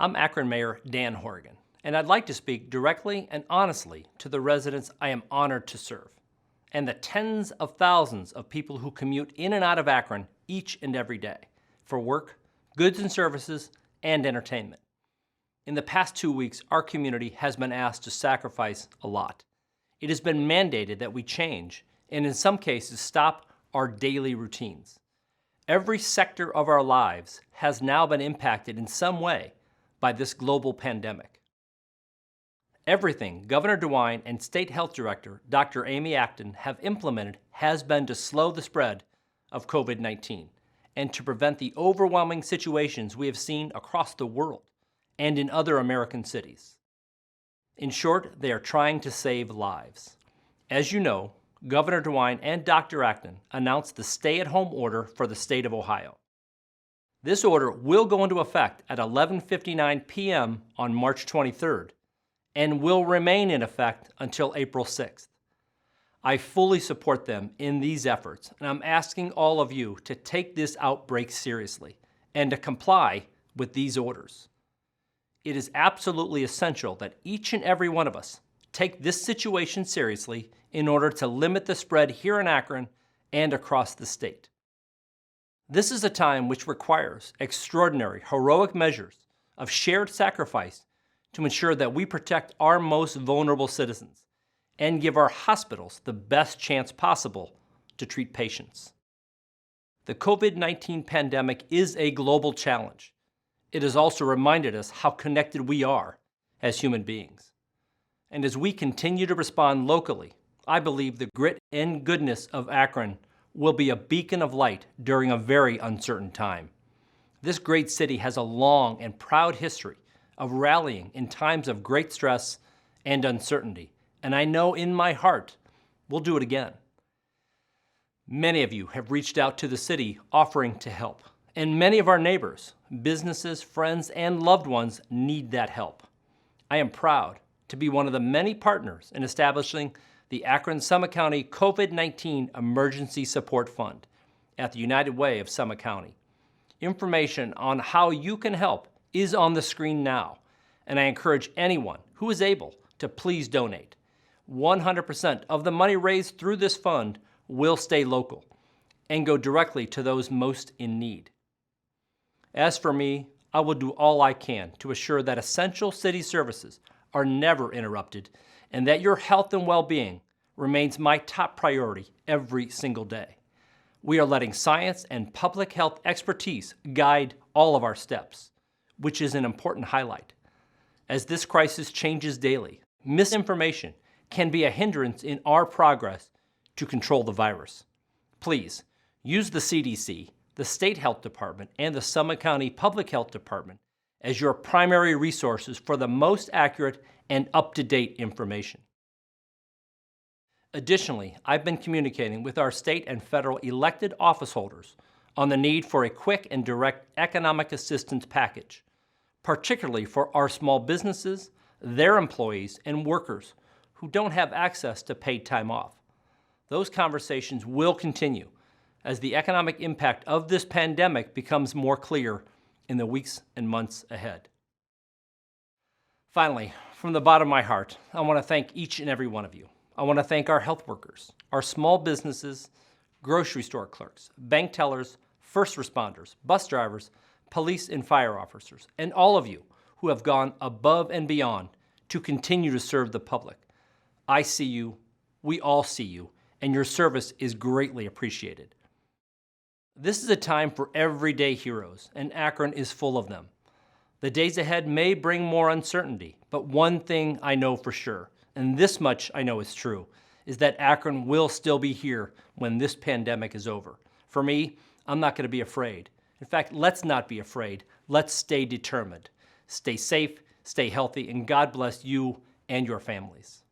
I'm Akron Mayor Dan Horrigan, and I'd like to speak directly and honestly to the residents I am honored to serve, and the tens of thousands of people who commute in and out of Akron each and every day for work, goods and services, and entertainment. In the past 2 weeks, our community has been asked to sacrifice a lot. It has been mandated that we change, and in some cases stop our daily routines. Every sector of our lives has now been impacted in some way by this global pandemic. Everything Governor DeWine and State Health Director Dr. Amy Acton have implemented has been to slow the spread of COVID-19 and to prevent the overwhelming situations we have seen across the world and in other American cities. In short, they are trying to save lives. As you know, Governor DeWine and Dr. Acton announced the stay-at-home order for the state of Ohio. This order will go into effect at 11:59 p.m. on March 23rd and will remain in effect until April 6th. I fully support them in these efforts, and I'm asking all of you to take this outbreak seriously and to comply with these orders. It is absolutely essential that each and every one of us take this situation seriously in order to limit the spread here in Akron and across the state. This is a time which requires extraordinary, heroic measures of shared sacrifice to ensure that we protect our most vulnerable citizens and give our hospitals the best chance possible to treat patients. The COVID-19 pandemic is a global challenge. It has also reminded us how connected we are as human beings. And as we continue to respond locally, I believe the grit and goodness of Akron will be a beacon of light during a very uncertain time. This great city has a long and proud history of rallying in times of great stress and uncertainty, and I know in my heart we'll do it again. Many of you have reached out to the city offering to help, and many of our neighbors, businesses, friends, and loved ones need that help. I am proud to be one of the many partners in establishing the Akron-Summit County COVID-19 Emergency Support Fund at the United Way of Summit County. Information on how you can help is on the screen now, and I encourage anyone who is able to please donate. 100% of the money raised through this fund will stay local and go directly to those most in need. As for me, I will do all I can to assure that essential city services are never interrupted and that your health and well-being remains my top priority every single day. We are letting science and public health expertise guide all of our steps, which is an important highlight. As this crisis changes daily, misinformation can be a hindrance in our progress to control the virus. Please use the CDC, the State Health Department, and the Summit County Public Health Department as your primary resources for the most accurate and up-to-date information. Additionally, I've been communicating with our state and federal elected office holders on the need for a quick and direct economic assistance package, particularly for our small businesses, their employees, and workers who don't have access to paid time off. Those conversations will continue as the economic impact of this pandemic becomes more clear in the weeks and months ahead. Finally, from the bottom of my heart, I want to thank each and every one of you. I want to thank our health workers, our small businesses, grocery store clerks, bank tellers, first responders, bus drivers, police and fire officers, and all of you who have gone above and beyond to continue to serve the public. I see you, we all see you, and your service is greatly appreciated. This is a time for everyday heroes, and Akron is full of them. The days ahead may bring more uncertainty, but one thing I know for sure, and this much I know is true, is that Akron will still be here when this pandemic is over. For me, I'm not going to be afraid. In fact, let's not be afraid. Let's stay determined. Stay safe, stay healthy, and God bless you and your families.